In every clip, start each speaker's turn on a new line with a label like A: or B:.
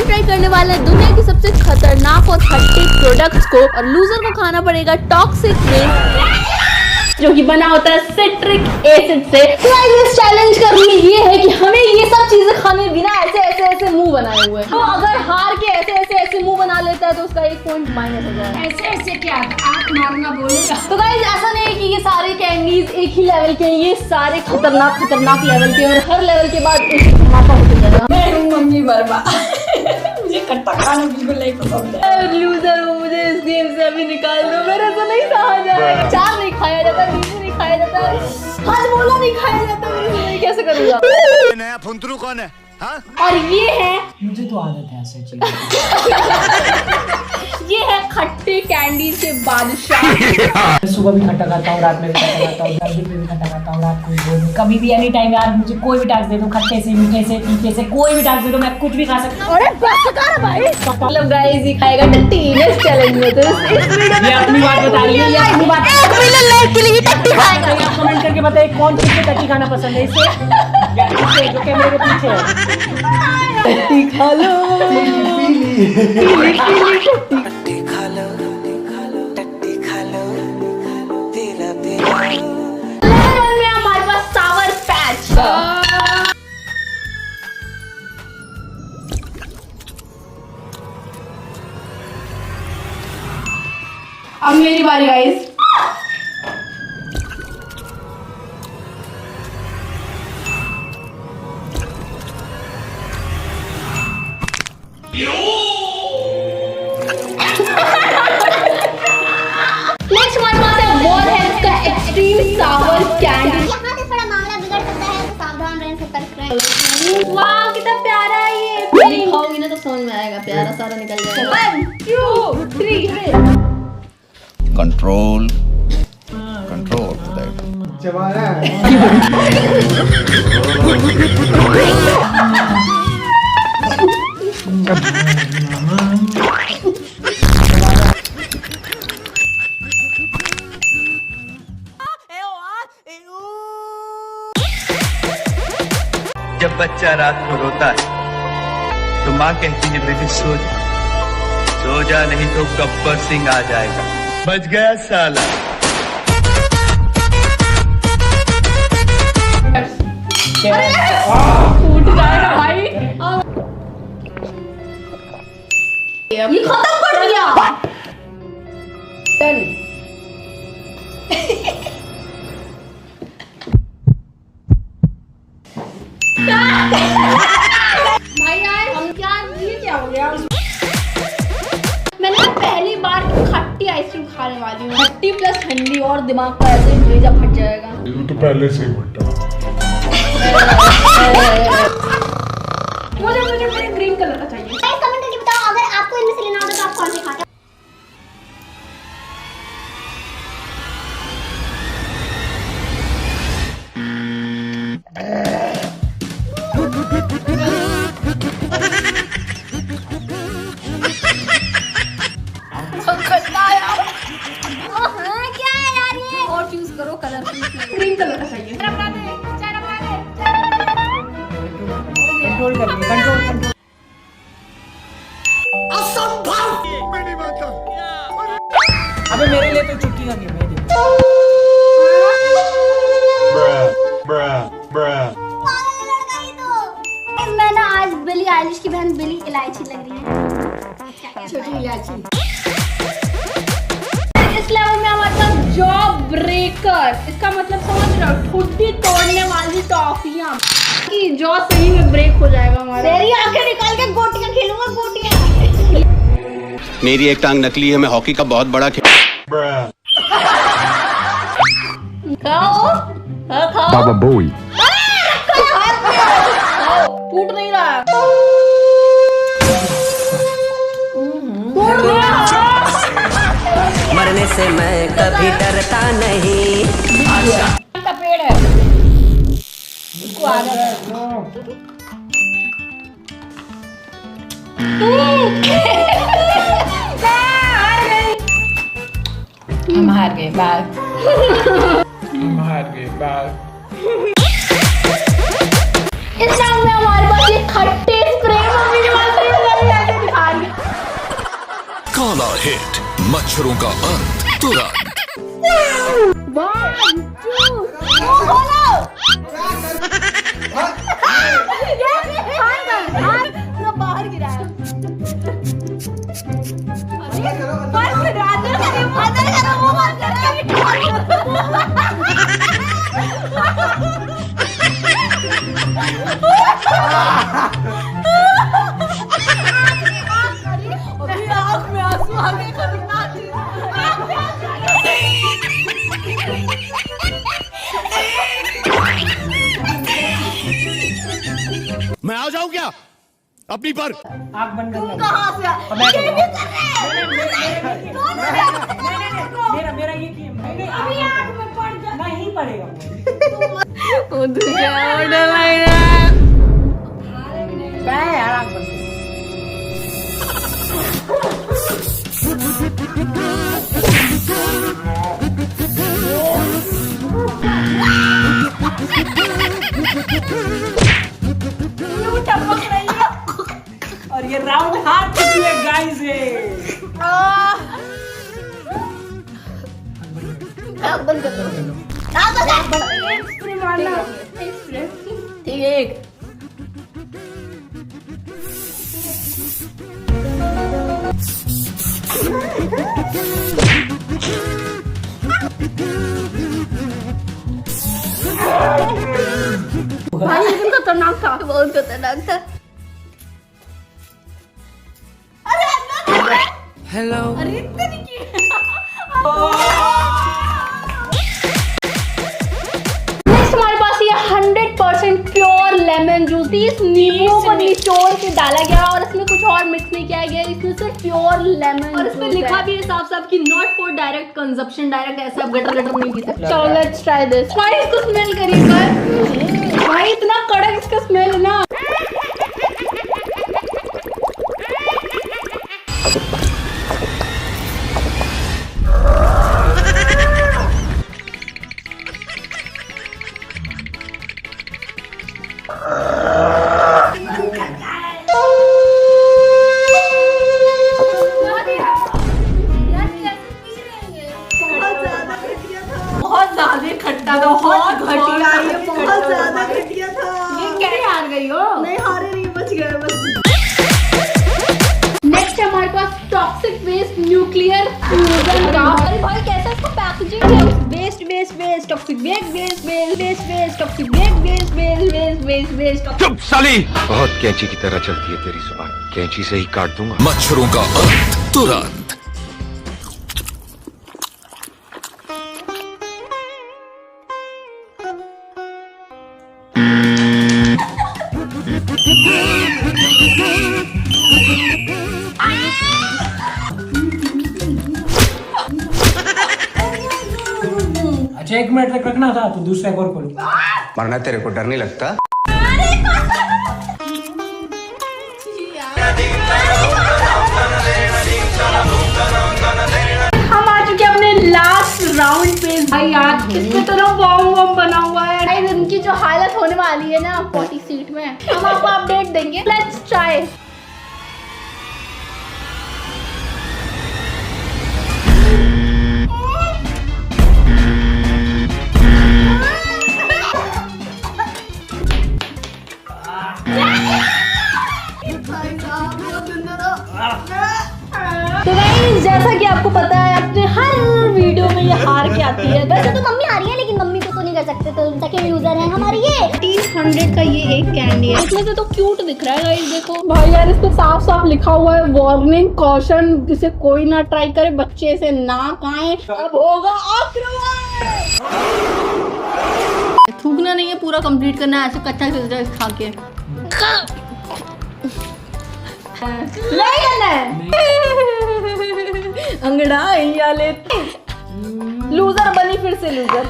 A: Try करने वाले हैं दुनिया की सबसे खतरनाक और खट्टे प्रोडक्ट्स को, और लूजर को खाना पड़ेगा टॉक्सिक मिल्क जो कि बना होता है सिट्रिक एसिड से। इस चैलेंज का रूल ये है कि हमें ये सब चीजें खाने बिना ऐसे मुंह बनाए हुए। तो अगर हार के ऐसे मुंह बना लेता है तो उसका 1 पॉइंट माइनस हो जाएगा।
B: ऐसे क्या आप मारना बोलेगा?
A: तो गाइस ऐसा नहीं है कि ये सारे कैंडीज एक ही लेवल के हैं, ये सारे खतरनाक लेवल के, और हर लेवल के बाद एक धमाका होता जाएगा।
B: मैं हूँ मम्मी वर्मा। मुझे खट्टा खाना बिल्कुल नहीं पसंद है।
A: लूजर हो, मुझे इस गेम से अभी निकाल दो, मेरे से नहीं सहा जाएगा। चार नहीं खाया जाता, नींबू नहीं खाया जाता, हाजमोला नहीं खाया जाता, मैं कैसे करूँगा?
C: नया फुंतरू कौन है? हाँ?
A: और ये है,
B: मुझे तो आदत है ऐसे चीज़।
A: ये है खट्टे कैंडी से बादशाह।
B: सुबह भी खट्टा खाता हूँ, रात में भी खट्टा खाता हूँ, दिन में भी खट्टा खाता हूँ, रात में भी, कभी भी एनी टाइम यार मुझे कोई भी टास्क दे दो, खट्टे से मीठे से तीखे से कोई भी टास्क दे दो, मैं कुछ भी खा सकता हूँ।
A: अरे बस कर भाई। मतलब गाइस ये खाएगा टट्टी नेक्स्ट चैलेंज में। तो इस वीडियो में
B: ये अपनी बात बताइए, ये अपनी बात
A: 1 मिलियन लाइक के लिए टट्टी खाएगा।
B: आप कमेंट करके बताइए कौन किसको टट्टी खाना पसंद है, इससे जो कैमरे के पीछे है।
A: टट्टी खा लो,
D: टट्टी खा लो, टट्टी खा लो, तेरा तेरा।
A: में हमारे पास सावर पैच। अब मेरी बारी गाइस। नेक्स्ट हमारे पास है वॉर हेल्थ का एक्सट्रीम सावर कैंडी।
E: यहाँ से थोड़ा मामला बिगड़ सकता है, तो सावधान रहें, सतर्क रहें।
A: वाह कितना प्यारा है ये। नहीं खाओगी ना तो समझ में आएगा, प्यारा सारा निकल जाएगा। 1 2 3
C: कंट्रोल
F: जब बच्चा रात को रोता है तो माँ कहती है बेटी सो जा नहीं तो गब्बर सिंह आ जाएगा। बच गया साला।
A: फूट जाएगा भाई। ये खत्म कर दिया। डन। भाई यार हम क्या हो गया? मैंने पहली बार खट्टी आइसक्रीम खाने वाली हूँ। खट्टी प्लस ठंडी, और दिमाग का ऐसे भेजा फट जाएगा।
G: ये तो पहले से ही फटा।
A: मुझे ग्रीन कलर का चाहिए।
E: कमेंट करके बताओ अगर आपको इनमें से लेना होता तो आप कौन से खाते? क्या है यार ये?
A: और चूज करो कलर। ग्रीन कलर का चाहिए।
B: कंट्रोल करिए, कंट्रोल। अबे मेरे लिए तो छुट्टी का गेम है।
E: मैं ना आज बिली आइलिश की बहन बिली इलायची लग रही है।
A: छोटी इलायची। इस लेवल में हमारे पास जॉब ब्रेकर। इसका मतलब समझ रहे हो, ठुड्डी तोड़ने वाली टॉफियां कि जॉ सही में ब्रेक हो जाएगा हमारा।
E: तेरी आंखें निकाल के गोटियां खेलूंगा, गोटियां।
C: मेरी एक टांग नकली है, मैं हॉकी का बहुत बड़ा
A: खाओ खाओ।
G: बाबा बोई।
A: टूट नहीं रहा है।
D: मरने से मैं कभी डरता नहीं।
A: का पेड़ है, इसको आदत है।
B: हम हार गए, बाय। हम हार गए, बाय।
A: इस राउंड में हमारे पास ये खट्टे स्प्रे मम्मी ने
G: हिट मच्छरों का अंत तुरंत।
A: 1 2 बोलो हाथ बाहर गिराया। अभी आँख में आंसू आ गए, खतरनाक चीज़। आँख में आंसू आ गए।
C: मैं आ जाऊं क्या अपनी पर?
B: आँख बंद कर ले।
A: कहाँ से ये भी कर रहे हैं?
B: मेरा ये की
A: अभी आँख में पड़ जा।
B: नहीं पड़ेगा।
A: वो दूसरा ऑर्डर लग रहा है।
B: क्या है यार, आँख बंद कर। और ये राउंड हार चुकी है गाइस।
A: बंद कर दो। ठीक है, एक भाई लेकिन खतरनाक था, बहुत खतरनाक था।
D: हेलो
A: अरे इतनी की नेक्स्ट हमारे पास ये 100% प्योर लेमन जूस। 30 नींबुओं को निचोड़ के डाला गया और इसमें कुछ और मिक्स नहीं किया गया, इसमें सिर्फ प्योर लेमन। और इसमें लिखा भी है साफ साफ कि not for direct consumption. Direct ऐसे आप गटर गटर नहीं पी सकते। चलो लेट्स ट्राई दिस। भाई इसको स्मेल करिए पर, भाई इतना कड़क इसका स्मेल है ना। बहुत ज्यादा खट्टा था, बहुत घटिया, ये बहुत ज्यादा घटिया था। ये कैसे हार गई हो? नहीं हारे नहीं, बच गए बस। नेक्स्ट हमारे पास टॉक्सिक वेस्ट न्यूक्लियर फ्यूजन का। अरे भाई कैसा इसका पैकेजिंग है? Waste waste waste toxic waste waste waste waste waste toxic waste waste waste waste waste waste.
C: चुप साली, बहुत कैंची की तरह चलती है तेरी जुबान, कैंची से ही काट दूंगा।
G: मच्छरों का अंत तुरंत।
B: अच्छा 1 मिनट तक रखना था तो दूसरा एक और खोल।
C: मरना तेरे को डर नहीं लगता?
A: हम आ चुके हैं अपने लास्ट राउंड पे। भाई आज किसके तरह बॉम बॉम बना हुआ है। भाई इनकी जो हालत होने वाली है ना 40 सीट में, हम आपको अपडेट देंगे। Let's try. तो गाइस जैसा कि आपको पता है अपने हर वीडियो में ये हार के आती है।
E: वैसे तो मम्मी हारी है, लेकिन मम्मी को तो नहीं कर सकते, तो सेकंड यूजर है हमारी ये।
A: 100 का ये एक कैंडी है। इसमें से तो क्यूट दिख रहा है गाइस, देखो भाई यार इस पे साफ साफ लिखा हुआ है वार्निंग कॉशन, इसे कोई ना ट्राई करे, बच्चे से ना खाएं। अब होगा आक्रमण। थूकना नहीं है, पूरा कंप्लीट करना है, ऐसे कच्चा कच्चा खा के नहीं करना है। अंगड़ाई वाले लूजर बनी, फिर से लूजर।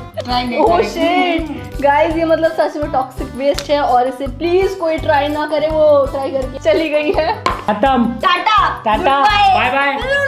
A: ओह शिट गाइस, ये मतलब सच में टॉक्सिक वेस्ट है और इसे प्लीज कोई ट्राई ना करे। वो ट्राई करके चली गई है।
B: खत्म।
A: टाटा
B: टाटा, बाय बाय।